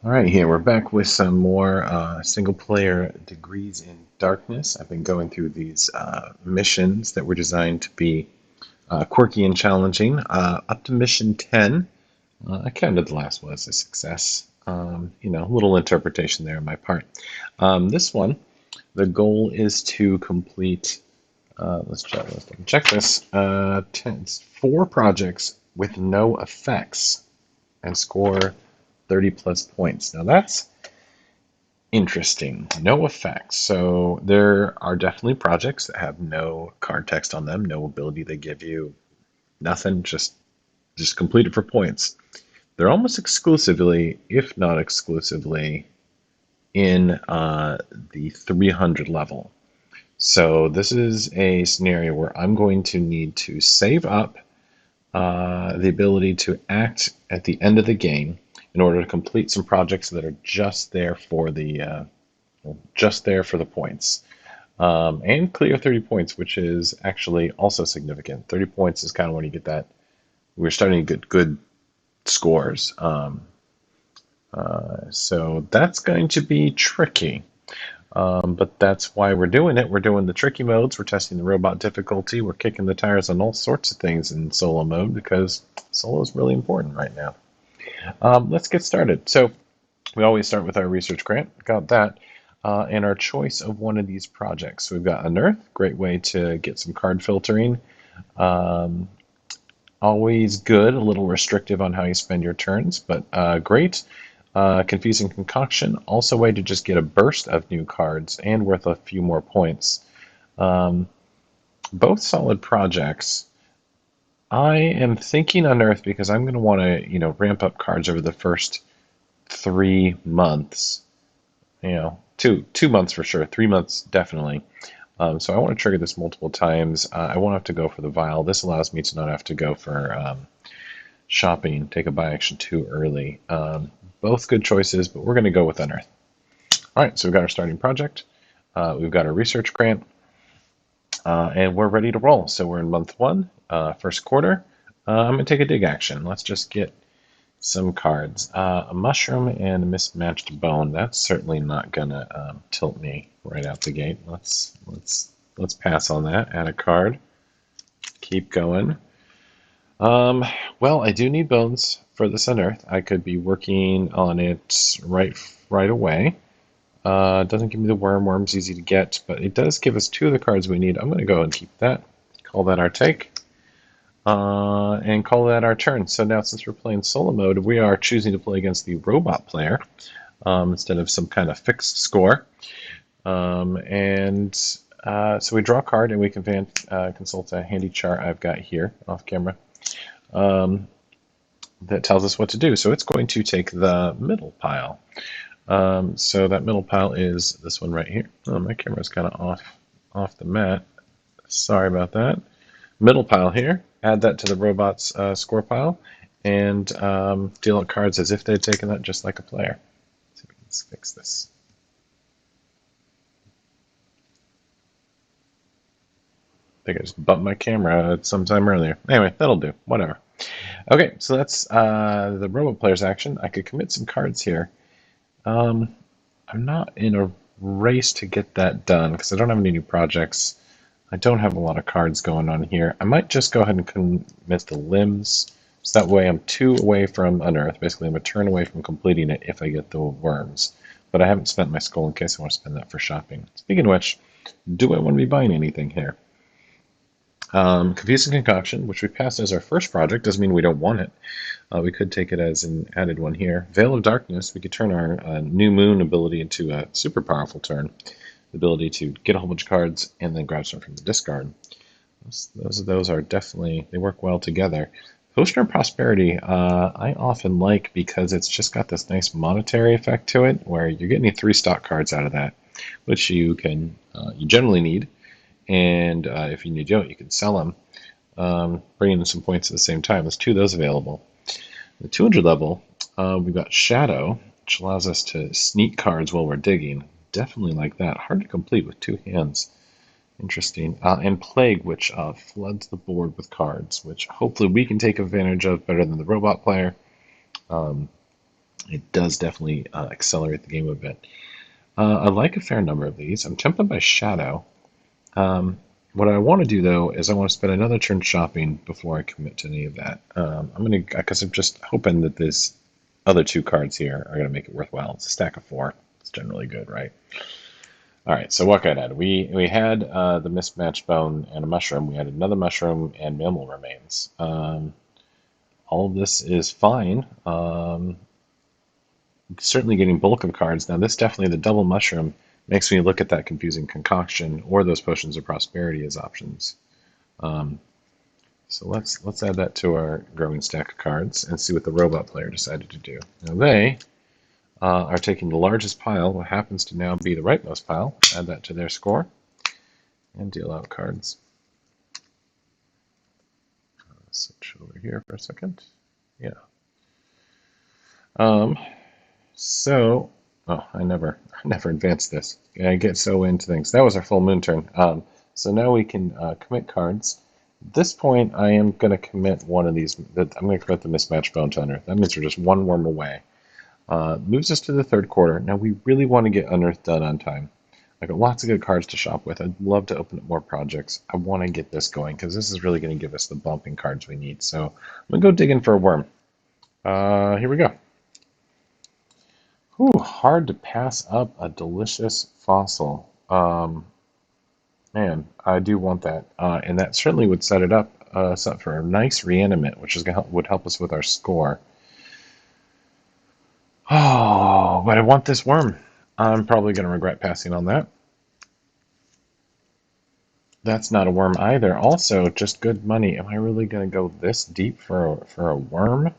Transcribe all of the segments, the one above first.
All right, here we're back with some more single player Degrees in Darkness. I've been going through these missions that were designed to be quirky and challenging. Up to mission 10, I counted the last one as a success. A little interpretation there on my part. This one, the goal is to complete, let's check this, 4 projects with no effects and score 30 plus points. Now that's interesting. No effects. So there are definitely projects that have no card text on them, no ability they give you, nothing, just complete it for points. They're almost exclusively, if not exclusively, in the 300 level. So this is a scenario where I'm going to need to save up the ability to act at the end of the game in order to complete some projects that are just there for the points. And clear 30 points, which is actually also significant. 30 points is kind of when you get that. We're starting to get good scores. So that's going to be tricky. But that's why we're doing it. We're doing the tricky modes. We're testing the robot difficulty. We're kicking the tires on all sorts of things in solo mode because solo is really important right now. Let's get started. So we always start with our research grant. Got that. And our choice of one of these projects. So we've got Unearth, great way to get some card filtering. Um, Always good, a little restrictive on how you spend your turns, but great. Confusing Concoction, also a way to just get a burst of new cards and worth a few more points. Um, Both solid projects. I am thinking Unearth because I'm going to want to, ramp up cards over the first 3 months. 2 months for sure, 3 months definitely. So I want to trigger this multiple times. I won't have to go for the vial. This allows me to not have to go for shopping, take a buy action too early. Both good choices, but we're going to go with Unearth. All right, so we've got our starting project. We've got our research grant, and we're ready to roll. So we're in month 1, first quarter. I'm going to take a dig action. Let's just get some cards. A mushroom and a mismatched bone. That's certainly not gonna tilt me right out the gate. Let's pass on that. Add a card. Keep going. Well, I do need bones for this Unearth. I could be working on it right away. Doesn't give me the worm's easy to get, but it does give us 2 of the cards we need. I'm going to go and keep that. Call that our take. And call that our turn. So now, since we're playing solo mode, we are choosing to play against the robot player instead of some kind of fixed score. So we draw a card, and we can consult a handy chart I've got here off camera that tells us what to do. So it's going to take the middle pile. So that middle pile is this one right here. Oh, my camera's kind of off the mat. Sorry about that. Middle pile here. Add that to the robot's score pile, and deal out cards as if they'd taken that, just like a player. Let's see if we can fix this. I think I just bumped my camera sometime earlier. Anyway, that'll do. Whatever. Okay, so that's the robot player's action. I could commit some cards here. I'm not in a race to get that done because I don't have any new projects. I don't have a lot of cards going on here. I might just go ahead and commit the limbs. So that way I'm 2 away from Unearth. Basically, I'm a turn away from completing it if I get the worms. But I haven't spent my skull in case I want to spend that for shopping. Speaking of which, do I want to be buying anything here? Confusing Concoction, which we passed as our first project, doesn't mean we don't want it. We could take it as an added one here. Veil of Darkness, we could turn our New Moon ability into a super powerful turn. The ability to get a whole bunch of cards and then grab some from the discard. Those are definitely, they work well together. Potion of Prosperity, I often like because it's just got this nice monetary effect to it, where you're getting 3 stock cards out of that, which you generally need, and if you don't, you can sell them, bringing in some points at the same time. There's 2 of those available. The 200 level, we've got Shadow, which allows us to sneak cards while we're digging. Definitely like that. Hard to complete with 2 hands. Interesting. And Plague, which floods the board with cards, which hopefully we can take advantage of better than the robot player. It does definitely accelerate the game a bit. I like a fair number of these. I'm tempted by Shadow. What I want to do though is I want to spend another turn shopping before I commit to any of that. I'm gonna, because I'm just hoping that this other two cards here are gonna make it worthwhile. It's a stack of 4. It's generally good, right? All right. So what got added? We had the mismatched bone and a mushroom. We had another mushroom and mammal remains. All of this is fine. Certainly getting bulk of cards. Now this definitely, the double mushroom makes me look at that confusing concoction or those potions of prosperity as options. Um, so let's add that to our growing stack of cards and see what the robot player decided to do. Now they are taking the largest pile, what happens to now be the rightmost pile, add that to their score, and deal out cards. Switch over here for a second. Yeah. So, oh, I never advanced this. I get so into things. That was our full moon turn. So now we can commit cards. At this point, I am going to commit one of these. I'm going to commit the mismatched bone to Unearth. That means we're just one worm away. Moves us to the third quarter. Now we really want to get Unearth done on time. I got lots of good cards to shop with. I'd love to open up more projects. I want to get this going because this is really going to give us the bump in cards we need. So I'm going to go digging for a worm. Here we go. Whew, hard to pass up a delicious fossil. Man, I do want that. And that certainly would set it up for a nice reanimate, which is would help us with our score. Oh, but I want this worm. I'm probably going to regret passing on that. That's not a worm either. Also, just good money. Am I really going to go this deep for a worm?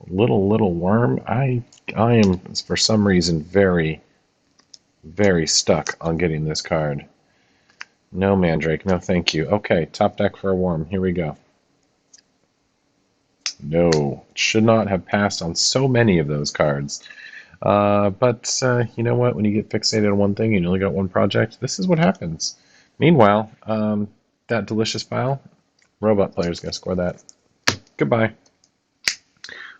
Little worm. I am for some reason very stuck on getting this card. No Mandrake, no thank you. Okay, top deck for a worm. Here we go. No, should not have passed on so many of those cards. But you know what? When you get fixated on one thing and you only got one project, this is what happens. Meanwhile, that delicious pile, robot player's gonna score that. Goodbye.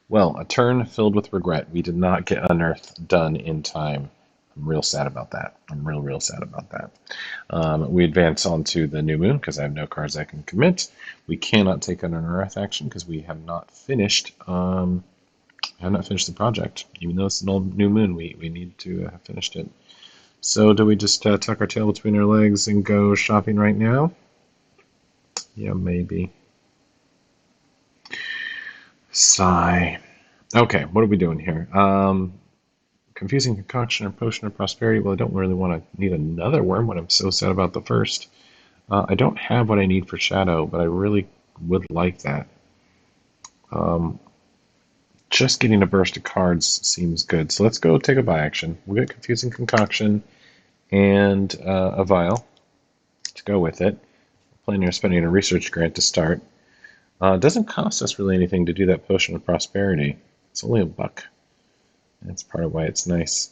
Well, a turn filled with regret. We did not get Unearth done in time. I'm real sad about that. I'm real sad about that. We advance on to the new moon because I have no cards I can commit. We cannot take an Unearth action because we have not finished. Have not finished the project. Even though it's an old new moon, we need to have finished it. So do we just tuck our tail between our legs and go shopping right now? Yeah, maybe. Sigh. Okay, what are we doing here? Confusing concoction or potion of prosperity. Well, I don't really want to need another worm when I'm so sad about the first. I don't have what I need for Shadow, but I really would like that. Just getting a burst of cards seems good. So let's go take a buy action. We'll get Confusing Concoction and a vial to go with it. Planning on spending a research grant to start. It doesn't cost us really anything to do that potion of prosperity. It's only $1. That's part of why it's nice.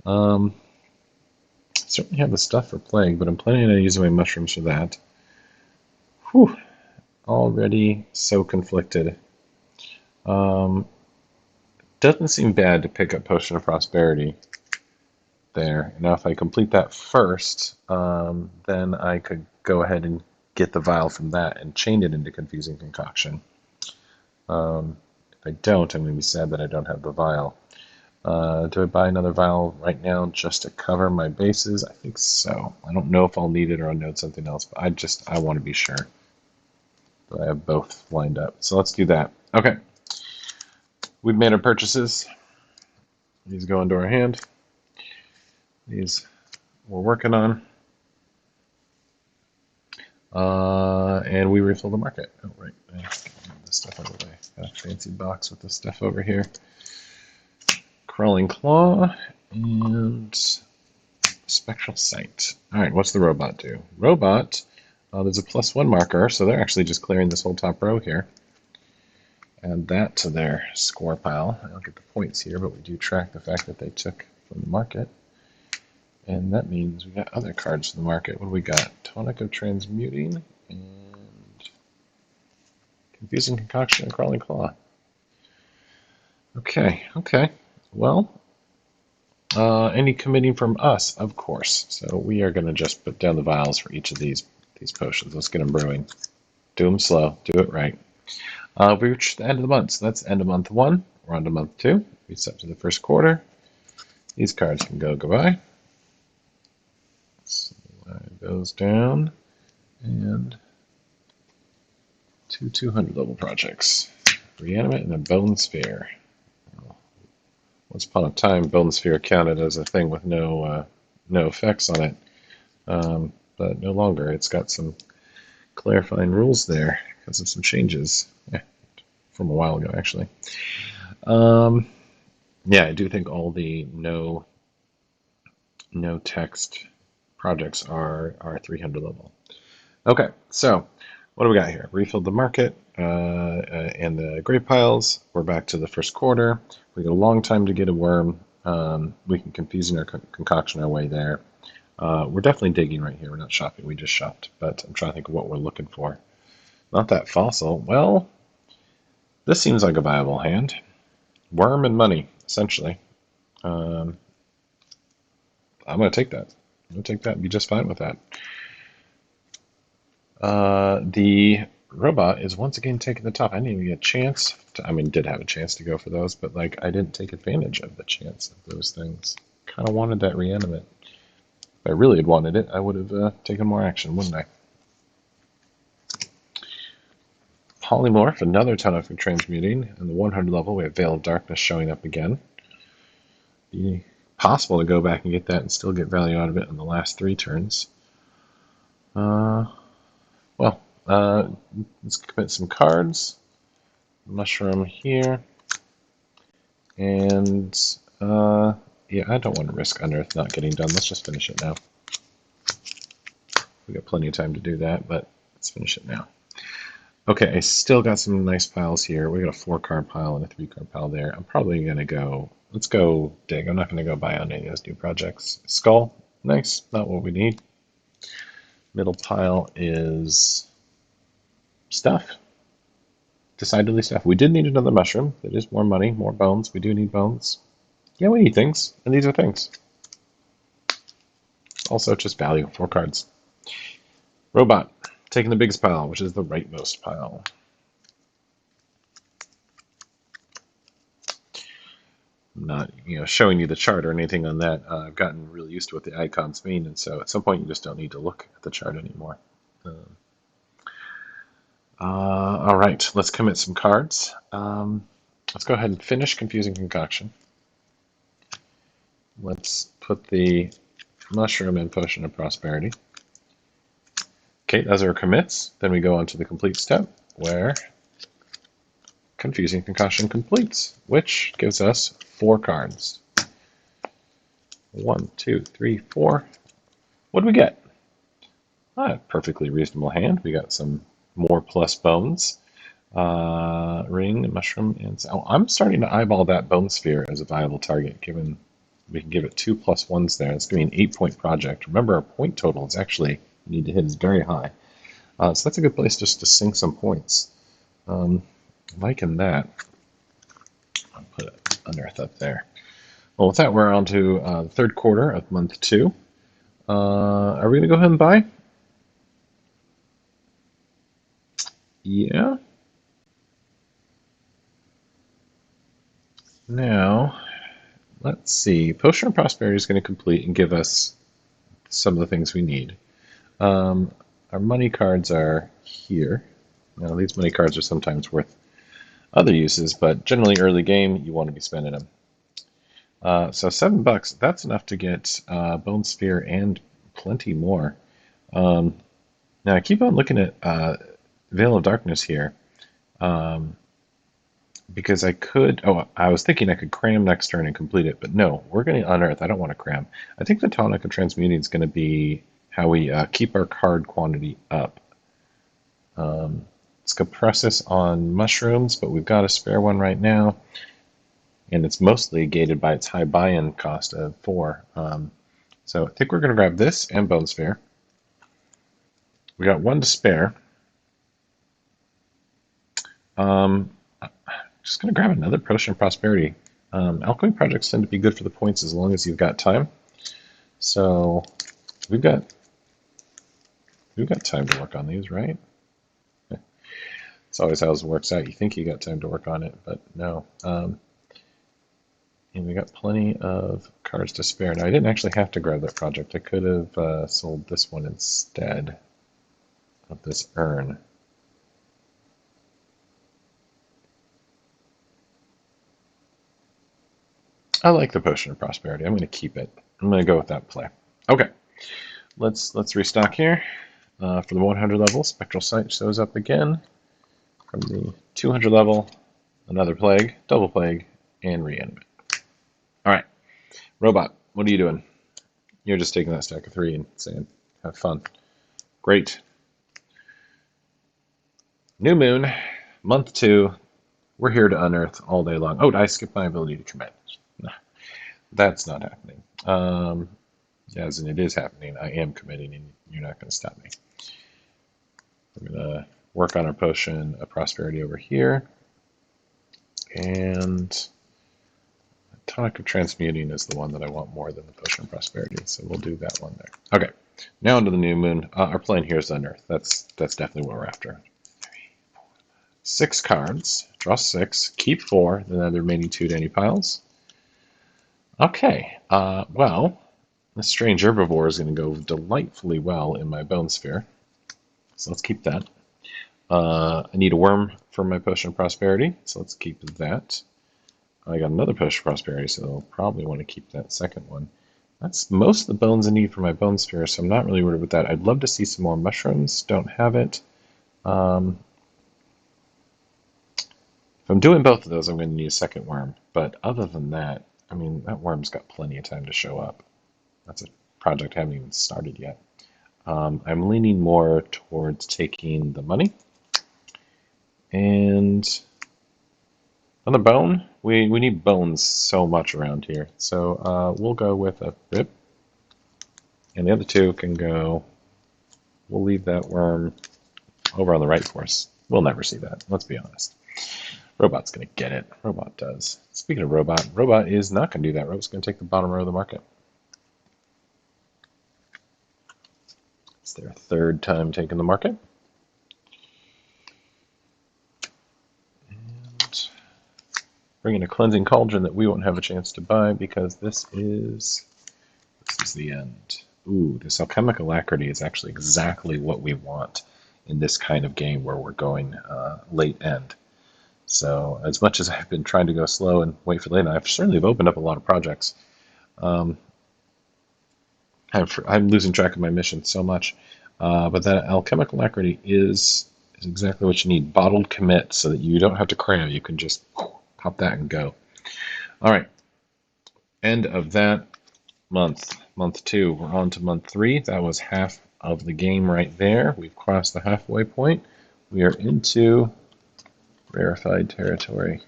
Certainly have the stuff for plague, but I'm planning on using my mushrooms for that. Whew. Already so conflicted. Doesn't seem bad to pick up Potion of Prosperity there. Now if I complete that first, then I could go ahead and get the vial from that and chain it into Confusing Concoction. If I don't, I'm going to be sad that I don't have the vial. Do I buy another vial right now just to cover my bases? I think so. I don't know if I'll need it or I'll need something else, but I want to be sure that I have both lined up. So let's do that. Okay. We've made our purchases. These go into our hand. These we're working on. And we refill the market. Oh, right. I have this stuff out of the way. Got a fancy box with this stuff over here. Crawling Claw and Spectral Sight. All right, what's the robot do? Robot, there's a +1 marker, so they're actually just clearing this whole top row here. Add that to their score pile. I don't get the points here, but we do track the fact that they took from the market. And that means we got other cards from the market. What do we got? Tonic of Transmuting and Confusing Concoction and Crawling Claw. Okay, okay. Well, any committing from us, of course. So we are going to just put down the vials for each of these potions. Let's get them brewing. Do them slow. Do it right. We reached the end of the month, so that's end of month 1. We're on to month 2. We set to the first quarter. These cards can go goodbye. Slide those down. And 200 level projects. Reanimate and a Bone Sphere. Once upon a time, Bone Sphere counted as a thing with no effects on it, but no longer. It's got some clarifying rules there because of some changes from a while ago, actually. Yeah, I do think all the no text projects are 300 level. Okay, so what do we got here? Refilled the market and the grape piles. We're back to the first quarter. We got a long time to get a worm. We can confuse our concoction our way there. We're definitely digging right here. We're not shopping. We just shopped. But I'm trying to think of what we're looking for. Not that fossil. Well, this seems like a viable hand. Worm and money, essentially. Um, I'm going to take that. I'm going to take that and be just fine with that. The robot is once again taking the top. I didn't even get a chance to, I mean, did have a chance to go for those, but like I didn't take advantage of the chance of those things. Kind of wanted that reanimate. If I really had wanted it, I would have taken more action, wouldn't I? Polymorph, another ton for transmuting. And the 100 level, we have Veil of Darkness showing up again. Be possible to go back and get that and still get value out of it in the last 3 turns. Well, let's commit some cards. Mushroom here. And, yeah, I don't want to risk Unearth not getting done. Let's just finish it now. We got plenty of time to do that, but let's finish it now. Okay, I still got some nice piles here. We got a 4-card pile and a 3-card pile there. I'm probably going to go, let's go dig. I'm not going to go buy on any of those new projects. Skull, nice, not what we need. Middle pile is stuff. Decidedly stuff. We did need another mushroom. That is more money, more bones. We do need bones. Yeah, we need things, and these are things. Also, just value, 4 cards. Robot, taking the biggest pile, which is the rightmost pile. I'm not, showing you the chart or anything on that. I've gotten really used to what the icons mean, and so at some point you just don't need to look at the chart anymore. All right, let's commit some cards. Let's go ahead and finish Confusing Concoction. Let's put the Mushroom in Potion of Prosperity. Okay, those are commits. Then we go on to the complete step, where Confusing Concoction completes, which gives us 4 cards. 1, 2, 3, 4. What do we get? A perfectly reasonable hand. We got some more plus bones. Ring, mushroom, and I'm starting to eyeball that bone sphere as a viable target, given we can give it 2 +1s there. It's going to be an 8-point project. Remember, our point total is actually need to hit is very high. So that's a good place just to sink some points. Liking that. I'll put Unearth up there. Well, with that, we're on to the third quarter of month 2. Are we going to go ahead and buy? Yeah. Now, let's see. Potion of Prosperity is going to complete and give us some of the things we need. Our money cards are here. Now, these money cards are sometimes worth other uses, but generally early game, you want to be spending them. So $7, that's enough to get Bone Sphere and plenty more. Now, I keep on looking at Veil of Darkness here. Because I could, I was thinking I could cram next turn and complete it, but no, we're going to Unearth. I don't want to cram. I think the tonic of transmuting is going to be how we keep our card quantity up. Let's compress this on mushrooms, but we've got a spare one right now, and it's mostly gated by its high buy-in cost of 4. So I think we're going to grab this and Bone Sphere. We got 1 to spare. Just gonna grab another Potion of Prosperity. Alchemy projects tend to be good for the points as long as you've got time. So we've got time to work on these, right? It's always how it works out. You think you got time to work on it, but no. And we got plenty of cards to spare. Now I didn't actually have to grab that project. I could have sold this one instead of this urn. I like the Potion of Prosperity. I'm going to keep it. I'm going to go with that play. Okay, let's restock here. For the 100 level, Spectral Sight shows up again. From the 200 level, another Plague, Double Plague, and Reanimate. All right, Robot, what are you doing? You're just taking that stack of 3 and saying, have fun. Great. New Moon, month 2. We're here to unearth all day long. Oh, I skipped my ability to commit. That's not happening. As in it is happening. I am committing, and you're not going to stop me. We're going to work on our Potion of Prosperity over here. And Tonic of Transmuting is the one that I want more than the Potion of Prosperity, so we'll do that one there. Okay, now into the New Moon. Our plan here is Unearth. That's definitely what we're after. 6 cards. Draw 6. Keep 4. Then add the remaining 2 to any piles. Okay, well, the Strange Herbivore is going to go delightfully well in my Bone Sphere. So let's keep that. I need a worm for my Potion of Prosperity, so let's keep that. I got another Potion of Prosperity, so I'll probably want to keep that second one. That's most of the bones I need for my Bone Sphere, so I'm not really worried about that. I'd love to see some more mushrooms. Don't have it. If I'm doing both of those, I'm going to need a second worm. But other than that, I mean, that worm's got plenty of time to show up. That's a project I haven't even started yet. I'm leaning more towards taking the money. And on the bone, we need bones so much around here. So we'll go with a rip. And the other 2 can go. We'll leave that worm over on the right for us. We'll never see that, let's be honest. Robot's going to get it. Robot does. Speaking of Robot, Robot is not going to do that. Robot's going to take the bottom row of the market. It's their 3rd time taking the market. And bringing a Cleansing Cauldron that we won't have a chance to buy because this is the end. Ooh, this Alchemical Alacrity is actually exactly what we want in this kind of game where we're going late end. So as much as I've been trying to go slow and wait for late end, I've certainly opened up a lot of projects. I'm losing track of my mission so much. But that Alchemical Alacrity is exactly what you need. Bottled commit so that you don't have to cram. You can just pop that and go. All right. End of that month. Month 2. We're on to month 3. That was half of the game right there. We've crossed the halfway point. We are into rarefied territory.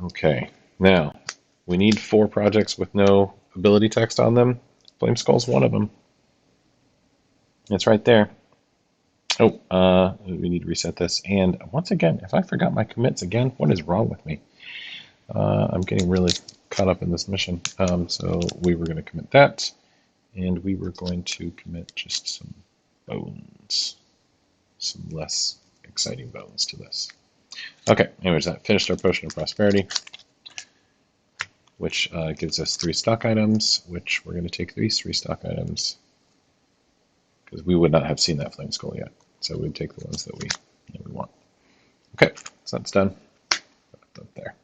Okay. Now, we need 4 projects with no ability text on them. Flame Skull's one of them. It's right there. Oh, we need to reset this. And once again, if I forgot my commits again, what is wrong with me? I'm getting really caught up in this mission. So we were going to commit that, and we were going to commit just some bones. Some less exciting bones to this. Okay, anyways, that finished our Potion of Prosperity, which gives us 3 stock items, which we're going to take these 3 stock items because we would not have seen that Flame Skull yet. So we'd take the ones that we want. Okay, so that's done. Up there.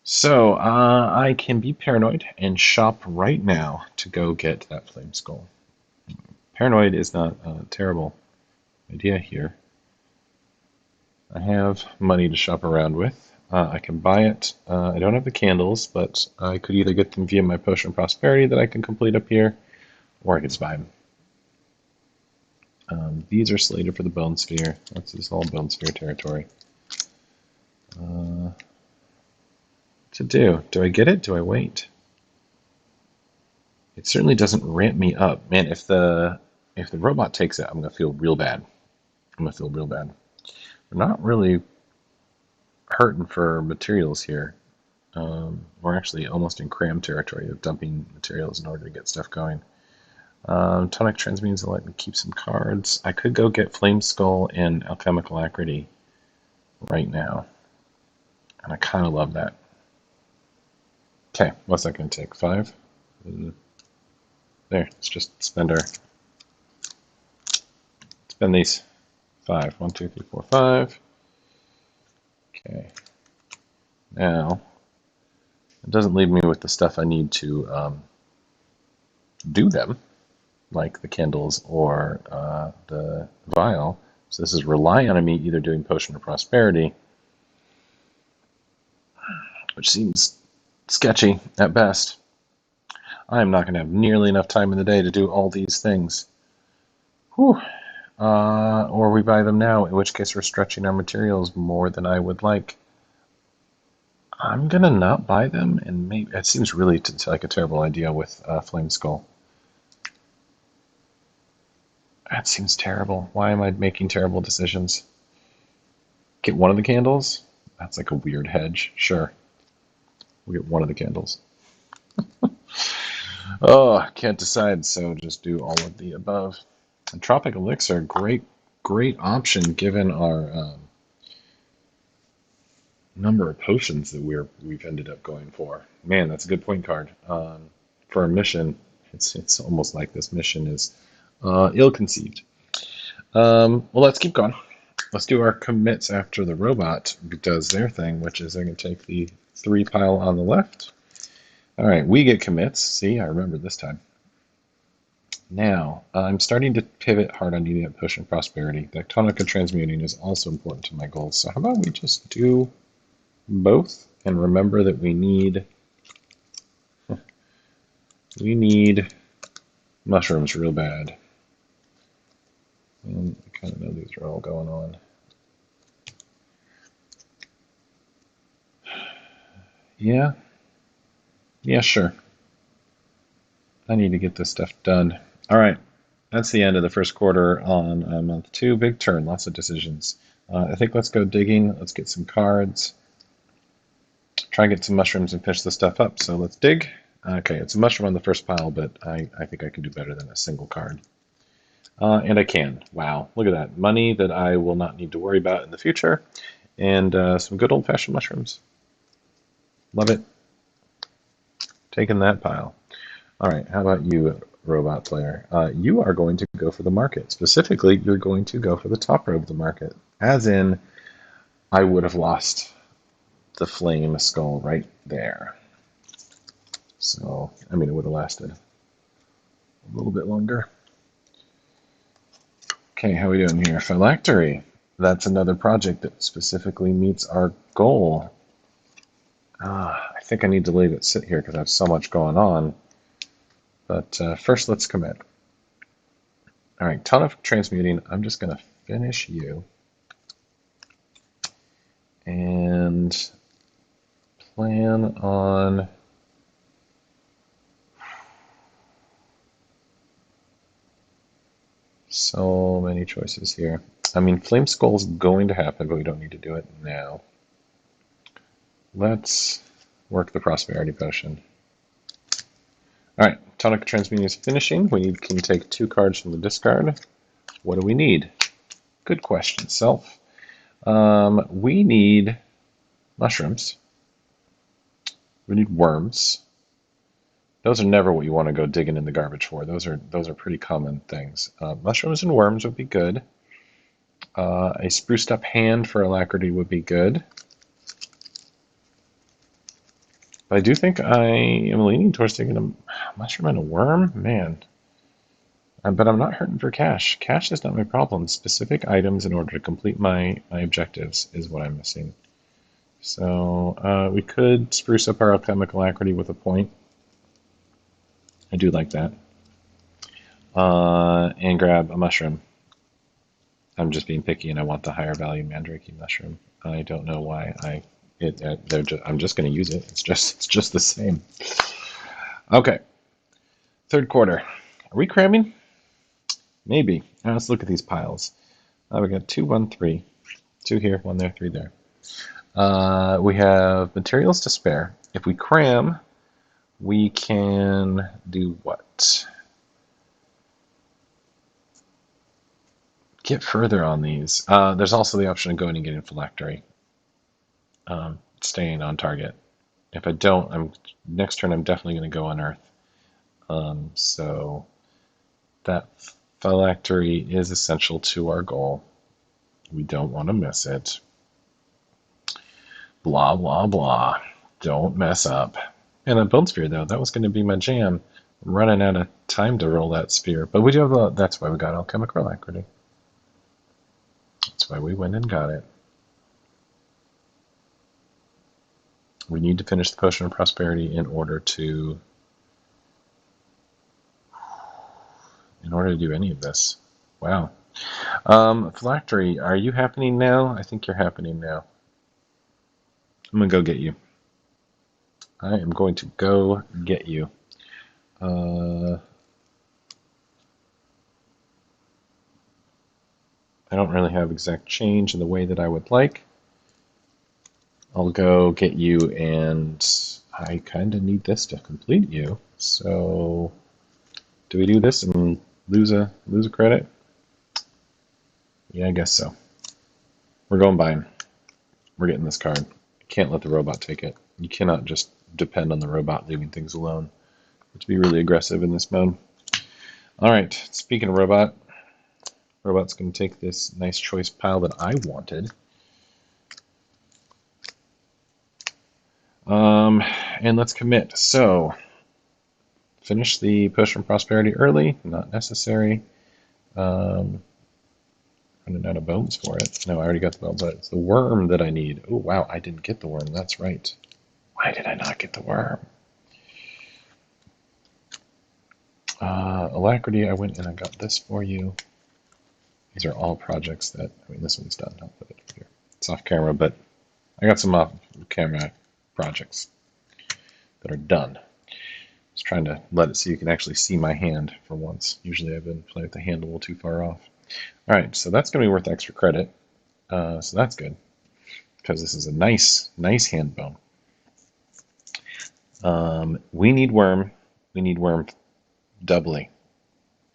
So I can be paranoid and shop right now to go get that Flame Skull. Paranoid is not a terrible idea here. I have money to shop around with. I can buy it. I don't have the candles, but I could either get them via my Potion of Prosperity that I can complete up here, or I could just buy them. These are slated for the Bone Sphere. This is all Bone Sphere territory. What to do? Do I get it? Do I wait? It certainly doesn't ramp me up. Man, if the robot takes it, I'm going to feel real bad. I'm gonna feel real bad. We're not really hurting for materials here. We're actually almost in cram territory of dumping materials in order to get stuff going. Tonic Transmutes will let me keep some cards. I could go get Flame Skull and Alchemical Alacrity right now. And I kind of love that. Okay, what's that going to take? 5? There, let's just spend these. 5. 1, 2, 3, 4, 5. Okay. Now, it doesn't leave me with the stuff I need to do them, like the candles or the vial. So this is rely on me either doing Potion of Prosperity, which seems sketchy at best. I'm not going to have nearly enough time in the day to do all these things. Whew. Or we buy them now, in which case we're stretching our materials more than I would like. I'm going to not buy them, and maybe it seems really like a terrible idea with Flame Skull. That seems terrible. Why am I making terrible decisions? Get one of the candles? That's like a weird hedge. Sure. We'll get one of the candles. Oh, can't decide, so just do all of the above. And Tropic Elixir, great option given our number of potions that we've ended up going for. Man, that's a good point card. For a mission, it's almost like this mission is ill-conceived. Well, let's keep going. Let's do our commits after the robot does their thing, which is they're going to take the 3 pile on the left. All right, we get commits. See, I remember this time. Now, I'm starting to pivot hard on needing a Potion of Prosperity. The Tonica Transmuting is also important to my goals. So how about we just do both and remember that we need mushrooms real bad. And I kind of know these are all going on. Yeah, sure. I need to get this stuff done. All right, that's the end of the first quarter on month 2. Big turn, lots of decisions. I think let's go digging. Let's get some cards. Try and get some mushrooms and finish the stuff up. So let's dig. Okay, it's a mushroom on the first pile, but I think I can do better than a single card. And I can. Wow, look at that. Money that I will not need to worry about in the future. And some good old-fashioned mushrooms. Love it. Taking that pile. All right, how about you, robot player? You are going to go for the market. Specifically, you're going to go for the top row of the market. As in, I would have lost the flame skull right there. So, I mean, it would have lasted a little bit longer. Okay, how are we doing here? Phylactery. That's another project that specifically meets our goal. I think I need to leave it sit here because I have so much going on. But first, let's commit. All right, ton of transmuting. I'm just going to finish you. And plan on... So many choices here. I mean, Flame Skull is going to happen, but we don't need to do it now. Let's work the Prosperity Potion. All right, Tonic Transmuting is finishing. We can take 2 cards from the discard. What do we need? Good question, Self. We need mushrooms. We need worms. Those are never what you want to go digging in the garbage for. Those are pretty common things. Mushrooms and worms would be good. A spruced up hand for Alacrity would be good. But I do think I am leaning towards taking a mushroom and a worm. Man. But I'm not hurting for cash. Cash is not my problem. Specific items in order to complete my objectives is what I'm missing. So we could spruce up our Alchemical Alacrity with a point. I do like that. And grab a mushroom. I'm just being picky and I want the higher value Mandrake mushroom. I don't know why I'm just going to use it. It's just the same. Okay. Third quarter. Are we cramming? Maybe. Now let's look at these piles. We got 2, 1, 3. 2 here, 1 there, 3 there. We have materials to spare. If we cram, we can do what? Get further on these. There's also the option of going and getting phylactery, staying on target. If I don't, next turn I'm definitely going to go unearth. So that phylactery is essential to our goal. We don't want to miss it. Blah, blah, blah. Don't mess up. And a bone sphere, though, that was going to be my jam. I'm running out of time to roll that sphere. But we do have that's why we got alchemical alacrity. That's why we went and got it. We need to finish the potion of prosperity in order to do any of this. Wow. Phylactery, are you happening now? I think you're happening now. I'm going to go get you. I am going to go get you. I don't really have exact change in the way that I would like. I'll go get you, and I kind of need this to complete you. So, do we do this and lose a credit? Yeah, I guess so. We're going by him. We're getting this card. Can't let the robot take it. You cannot just depend on the robot leaving things alone. You have to be really aggressive in this mode. Alright, speaking of robot's going to take this nice choice pile that I wanted. And let's commit. So, finish the potion of prosperity early, not necessary. Running out of bones for it. No, I already got the bones. It's the worm that I need. Oh, wow, I didn't get the worm. That's right. Why did I not get the worm? Alacrity, I went and I got this for you. These are all projects that, this one's done. I'll put it here. It's off camera, but I got some off camera projects that are done. Just trying to let it so you can actually see my hand for once. Usually I've been playing with the hand a little too far off. All right, so that's going to be worth extra credit. So that's good, because this is a nice hand bone. We need worm. We need worm doubly.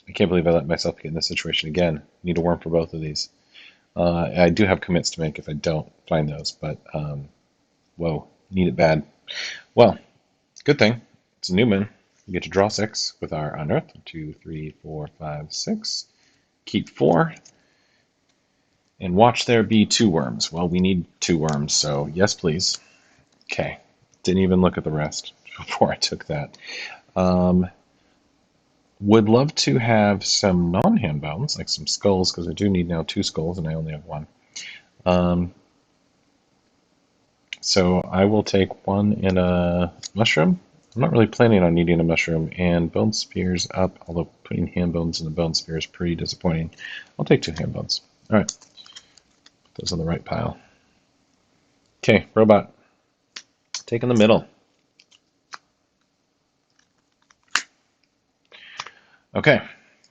I can't believe I let myself get in this situation again. Need a worm for both of these. I do have commits to make if I don't find those, but whoa, need it bad. Well, good thing. It's a new moon. We get to draw 6 with our unearth. 2, 3, 4, 5, 6. Keep 4. And watch there be 2 worms. Well, we need 2 worms, so yes, please. Okay. Didn't even look at the rest before I took that. Would love to have some non-hand bones, like some skulls, because I do need now 2 skulls, and I only have 1. So I will take 1 in a mushroom. I'm not really planning on needing a mushroom, and bone spears up, although putting hand bones in the bone spear is pretty disappointing. I'll take 2 hand bones. All right. Put those on the right pile. Okay, robot. Take in the middle. Okay,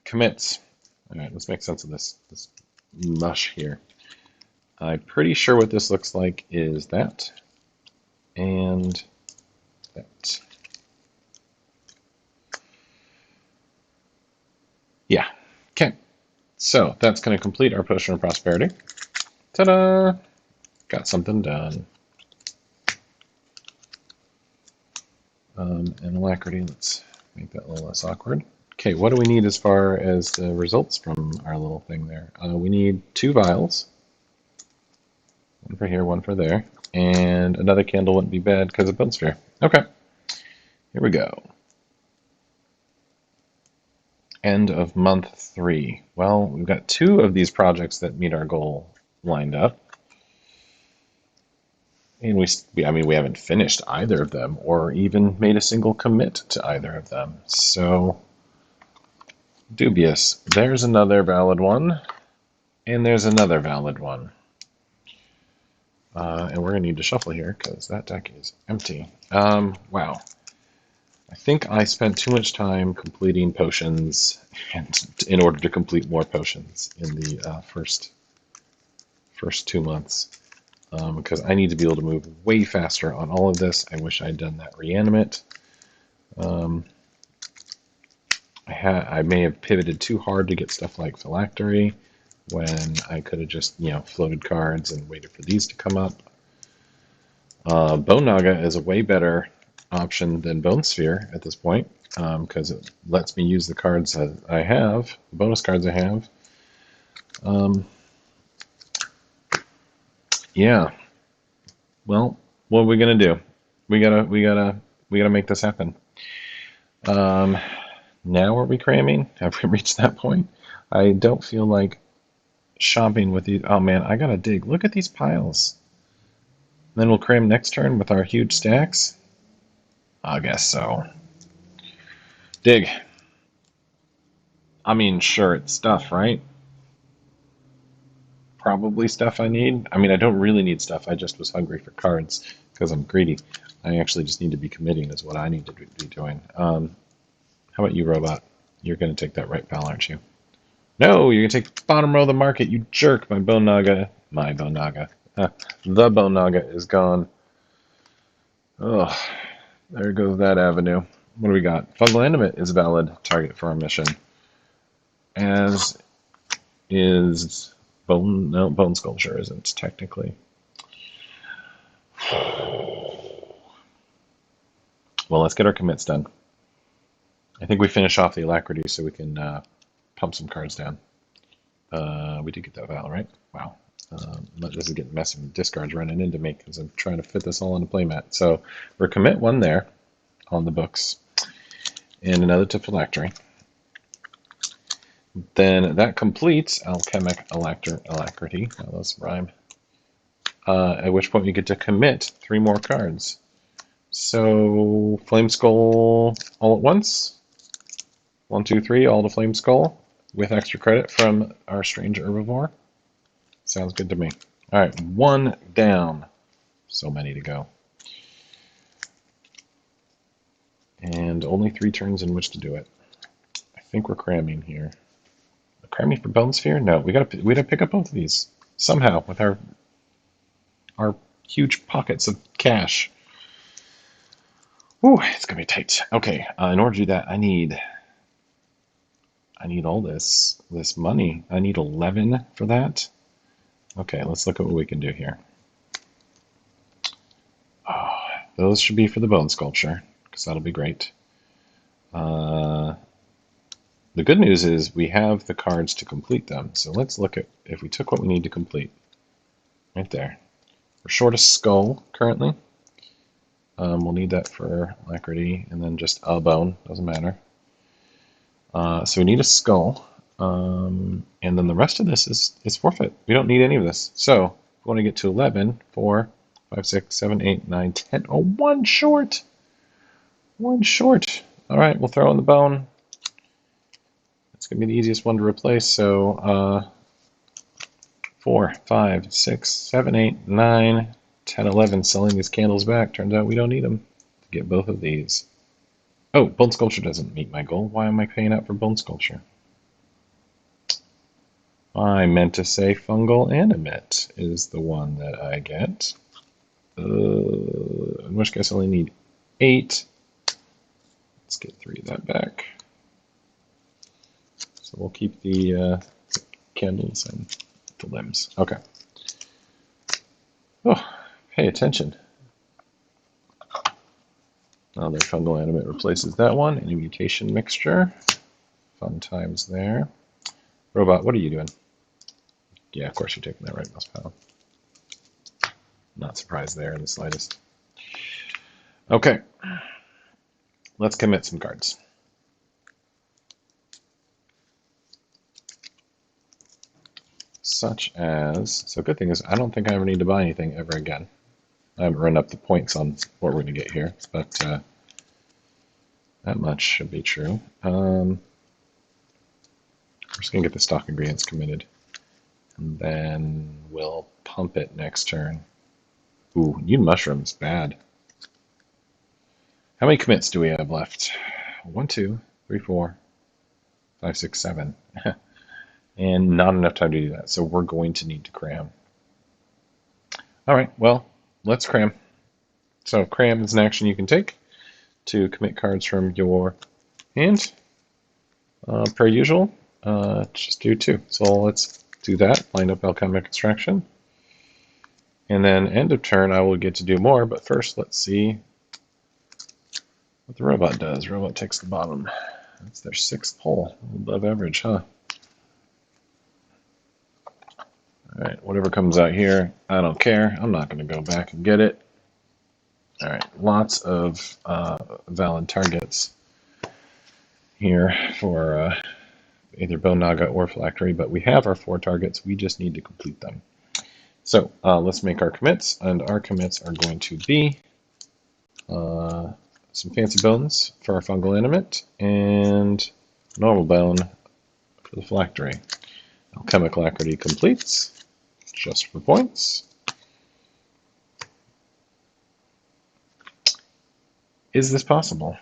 commits. All right, let's make sense of this mush here. I'm pretty sure what this looks like is that and that. Yeah, okay. So that's going to complete our potion of prosperity. Ta-da! Got something done. And alacrity, let's make that a little less awkward. Okay, what do we need as far as the results from our little thing there? We need 2 vials. 1 for here, 1 for there. And another candle wouldn't be bad because of bone sphere. Okay, here we go. End of month 3. Well, we've got 2 of these projects that meet our goal lined up. And we haven't finished either of them or even made a single commit to either of them. So, dubious. There's another valid one, and there's another valid one. And we're going to need to shuffle here because that deck is empty. Wow. I think I spent too much time completing potions and in order to complete more potions in the first first 2 months. Because I need to be able to move way faster on all of this. I wish I'd done that reanimate. I may have pivoted too hard to get stuff like Phylactery when I could have just, floated cards and waited for these to come up. Bone Naga is a way better option than Bone Sphere at this point, because it lets me use the cards that I have, the bonus cards I have. Yeah. Well, what are we gonna do? We gotta make this happen. Now are we cramming? Have we reached that point? I don't feel like shopping with these. Oh man, I gotta dig. Look at these piles. Then we'll cram next turn with our huge stacks? I guess so. Dig. I mean, sure, it's stuff, right? Probably stuff I need. I mean, I don't really need stuff. I just was hungry for cards because I'm greedy. I actually just need to be committing is what I need to be doing. How about you, robot? You're going to take that right pal, aren't you? No, you're going to take bottom row of the market, you jerk. My Bone Naga. The Bone Naga is gone. Oh, there goes that avenue. What do we got? Fungal Animate is a valid target for our mission. As is Bone... No, Bone Sculpture isn't, technically. Well, let's get our commits done. I think we finish off the Alacrity so we can pump some cards down. We did get that Val, right? Wow. This is getting messy with discards running into me because I'm trying to fit this all on the playmat. So we're commit one there on the books and another to Phylactery. Then that completes Alchemic Alacrity. Now those rhyme. At which point you get to commit 3 more cards. So Flame Skull all at once. 1, 2, 3, all to Flame Skull with extra credit from our Strange Herbivore. Sounds good to me. All right, 1 down. So many to go. And only 3 turns in which to do it. I think we're cramming here. Cramming for Bone Sphere? No, we gotta pick up both of these somehow with our huge pockets of cash. Ooh, it's gonna be tight. Okay, in order to do that, I need all this money. I need 11 for that. Okay, let's look at what we can do here. Oh, those should be for the Bone Sculpture, because that'll be great. The good news is we have the cards to complete them. So let's look at if we took what we need to complete. Right there. We're short a skull currently. We'll need that for Alacrity, and then just a bone, doesn't matter. So we need a skull, and then the rest of this is forfeit. We don't need any of this. So we want to get to 11, 4, 5, 6, 7, 8, 9, 10. Oh, 1 short. 1 short. All right, we'll throw in the bone. It's going to be the easiest one to replace. So 4, 5, 6, 7, 8, 9, 10, 11. Selling these candles back. Turns out we don't need them to get both of these. Oh, Bone Sculpture doesn't meet my goal. Why am I paying out for Bone Sculpture? I meant to say Fungal Animate is the one that I get. In which case I only need 8. Let's get 3 of that back. So we'll keep the candles and the limbs. Okay. Oh, pay attention. Now their Fungal Animate replaces that one. Any mutation mixture. Fun times there. Robot, what are you doing? Yeah, of course you're taking that right mouse pal. Not surprised there in the slightest. Okay. Let's commit some cards. Such as, so good thing is I don't think I ever need to buy anything ever again. I haven't run up the points on what we're going to get here, but that much should be true. We're just going to get the stock ingredients committed, and then we'll pump it next turn. Ooh, need mushrooms, bad. How many commits do we have left? 1, 2, 3, 4, 5, 6, 7. And not enough time to do that, so we're going to need to cram. All right, well, let's cram. So cram is an action you can take to commit cards from your hand. Per usual, just do 2. So let's do that. Line up Alchemic Extraction. And then end of turn, I will get to do more, but first let's see what the robot does. Robot takes the bottom. That's their 6th pull. Above average, huh? Alright, whatever comes out here, I don't care. I'm not going to go back and get it. Alright, lots of valid targets here for either Bone Naga or Phylactery, but we have our 4 targets. We just need to complete them. So let's make our commits, and our commits are going to be some Fancy Bones for our Fungal Animate, and Normal Bone for the Phylactery. Alchemic Alacrity completes, just for points. Is this possible?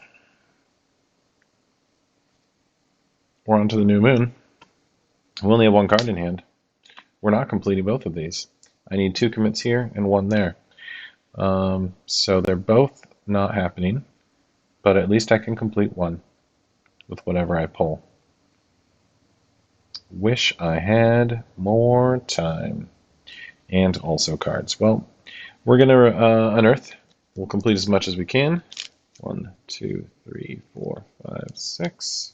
We're on to the new moon. We only have 1 card in hand. We're not completing both of these. I need 2 commits here and 1 there. So they're both not happening, but at least I can complete 1 with whatever I pull. Wish I had more time. And also cards. Well, we're going to unearth. We'll complete as much as we can. 1, 2, 3, 4, 5, 6.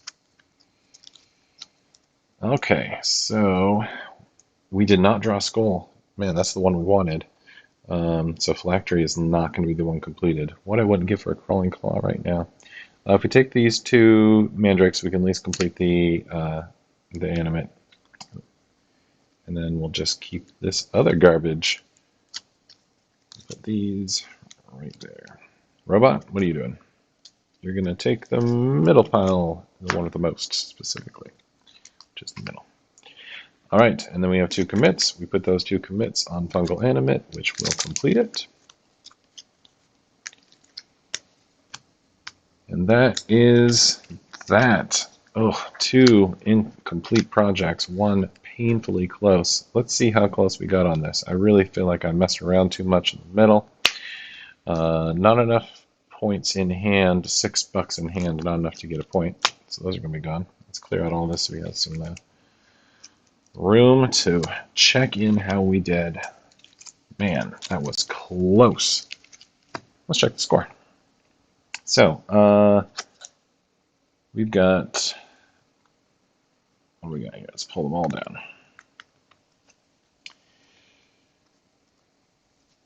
Okay, so we did not draw Skull. Man, that's the one we wanted. So Phylactery is not going to be the one completed. What I wouldn't give for a Crawling Claw right now. If we take these 2 Mandrakes, we can at least complete the Animate. And then we'll just keep this other garbage. Put these right there. Robot, what are you doing? You're going to take the middle pile, the one with the most specifically. Just the middle. All right, and then we have 2 commits. We put those 2 commits on Fungal Animate, which will complete it. And that is that. Oh, 2 incomplete projects, 1 painfully close. Let's see how close we got on this. I really feel like I messed around too much in the middle. Not enough points in hand, $6 in hand, not enough to get a point. So those are going to be gone. Let's clear out all this so we have some room to check in how we did. Man, that was close. Let's check the score. So, we've got, what do we got here? Let's pull them all down.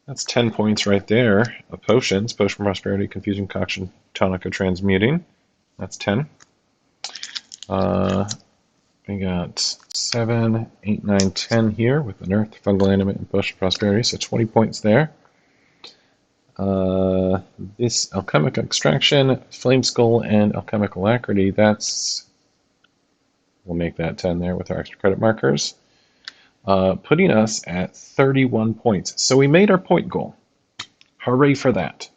That's 10 points right there of potions. Potion Prosperity, Confusing Concoction, Tonica Transmuting. That's 10. We got 7, 8, 9, 10 here with Unearth, Fungal Animate, and Potion Prosperity, so 20 points there. This Alchemic Extraction, Flame Skull, and Alchemic Alacrity, we'll make that 10 there with our extra credit markers. Putting us at 31 points. So we made our point goal. Hooray for that.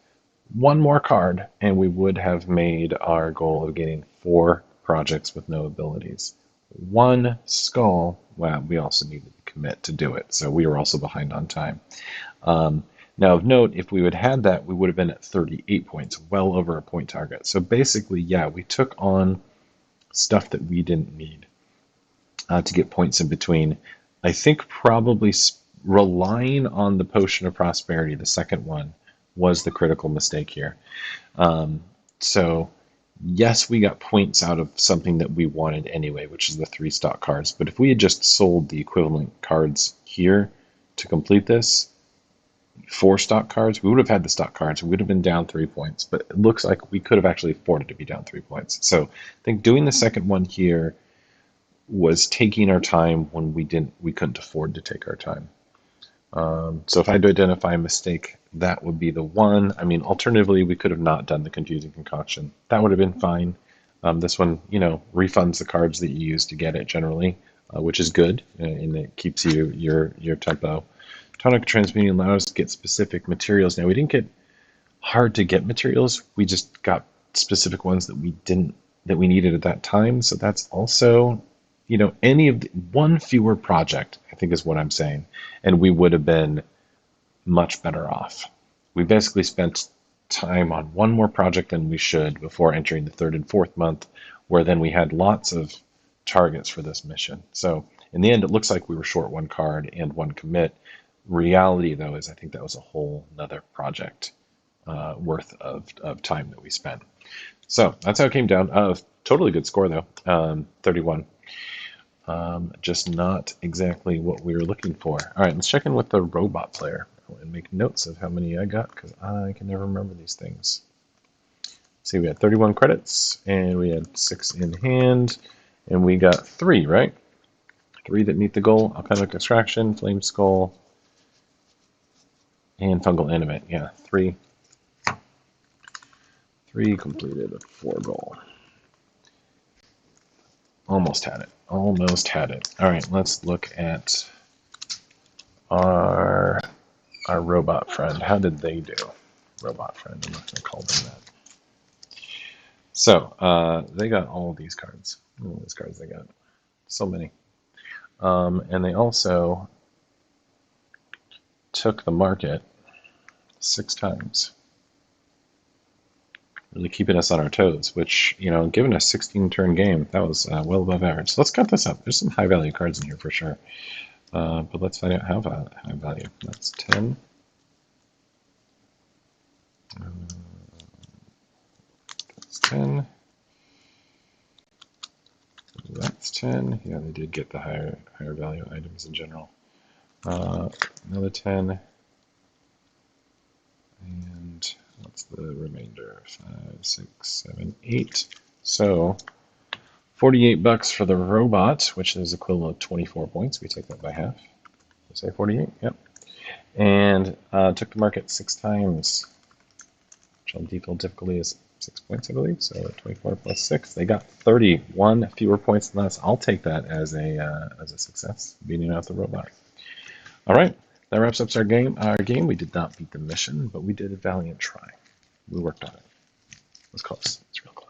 1 more card, and we would have made our goal of getting 4 projects with no abilities. 1 skull. Wow, we also needed to commit to do it, so we were also behind on time. Now, of note, if we had had that, we would have been at 38 points, well over a point target. So basically, yeah, we took on stuff that we didn't need to get points in between. I think probably relying on the Potion of Prosperity, the second one, was the critical mistake here. So, yes, we got points out of something that we wanted anyway, which is the 3 stock cards. But if we had just sold the equivalent cards here to complete this, 4 stock cards, we would have had the stock cards. We would have been down 3 points. But it looks like we could have actually afforded to be down 3 points. So I think doing the second one here was taking our time when we couldn't afford to take our time. So if I had to identify a mistake, that would be the one. I mean, alternatively, we could have not done the Confusing Concoction. That would have been fine. This one, refunds the cards that you use to get it generally, which is good, and it keeps your tempo. Tonic Transmuting allows us to get specific materials. Now, we didn't get hard to get materials. We just got specific ones that we needed at that time. So that's also, any of one fewer project, I think is what I'm saying. And we would have been much better off. We basically spent time on one more project than we should before entering the third and fourth month, where then we had lots of targets for this mission. So in the end, it looks like we were short one card and one commit. Reality, though, is I think that was a whole nother project worth of time that we spent. So that's how it came down. Totally good score, though, 31. Just not exactly what we were looking for. All right, let's check in with the robot player and make notes of how many I got, because I can never remember these things. See, we had 31 credits, and we had 6 in hand, and we got 3, right? 3 that meet the goal: Alchemic Extraction, Flame Skull, and Fungal Animate. Yeah, 3. 3 completed, a 4 goal. Almost had it. Almost had it. All right, let's look at our robot friend. How did they do? Robot friend, I'm not going to call them that. So they got all these cards. All these cards they got. So many. And they also took the market 6 times. Really keeping us on our toes, which, you know, given a 16-turn game, that was well above average. So let's cut this up. There's some high-value cards in here for sure. But let's find out how high value. That's 10. That's 10. That's 10. Yeah, they did get the higher value items in general. Another 10. And what's the remainder? 5, 6, 7, 8. So $48 for the robot, which is equivalent of 24 points. We take that by half. Say 48. Yep. And took the market 6 times, which on default difficulty is 6 points, I believe. So 24 plus 6, they got 31 fewer points than us. I'll take that as a success, beating out the robot. All right, that wraps up our game. We did not beat the mission, but we did a valiant try. We worked on it. It was close. It's real close.